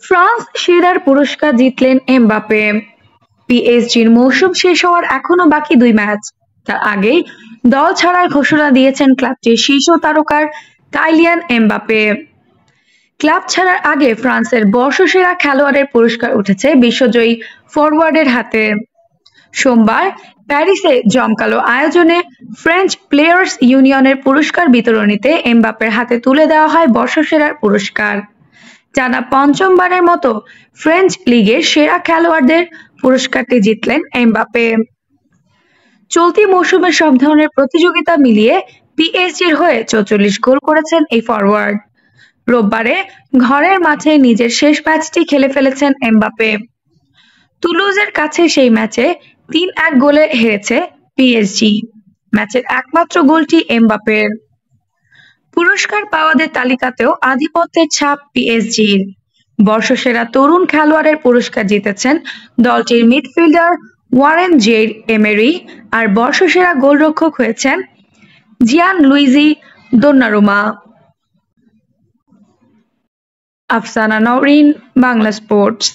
France সেরার পুরস্কার জিতলেন এমবাপ্পে। পিএসজির মৌসুম শেষ হওয়ার এখনো বাকি 2 ম্যাচ। তার আগেই দল ছাড়ার ঘোষণা দিয়েছেন ক্লাবটির শীর্ষ তারকার কাইলিয়ান এমবাপ্পে। ক্লাব ছাড়ার আগে ফ্রান্সের বর্ষসেরা খেলোয়াড়ের পুরস্কার উঠেছে বিশ্বজয়ী ফরোয়ার্ডের হাতে। সোমবার প্যারিসে জমকালো আয়োজনে ফ্রেঞ্চ প্লেয়ার্স ইউনিয়নের পুরস্কার বিতরণীতে এমবাপ্পের হাতে তুলে দেওয়া হয় বর্ষসেরার পুরস্কার। টানা পঞ্চমবারের মতো ফ্রেঞ্চ লিগের সেরা খেলোয়াড়দের পুরস্কারটি জিতলেন এমবাপ্পে। চলতি মৌসুমে সব ধরনের প্রতিযোগিতা মিলিয়ে পিএসজির হয়ে 44 গোল করেছেন এই ফরোয়ার্ড। রোববারে ঘরের মাঠে নিজের শেষ ম্যাচটি খেলে ফেলেছেন এমবাপ্পে। তুলুজের কাছে সেই ম্যাচে 3-1 গোলে হেরেছে পিএসজি। ম্যাচের একমাত্র গোলটি এমবাপ্পের। পুরস্কার পাওয়াদের তালিকাতেও আধিপত্যের ছাপ পিএসজির। বর্ষসেরা তরুণ খেলোয়াড়ের পুরস্কার জিতেছেন দলটির মিডফিল্ডার ওয়ারেন জেইর এমেরি, আর বর্ষসেরা গোলরক্ষক হয়েছেন Gianluigi Donnarumma. Afsana Nowrin, Bangla sports.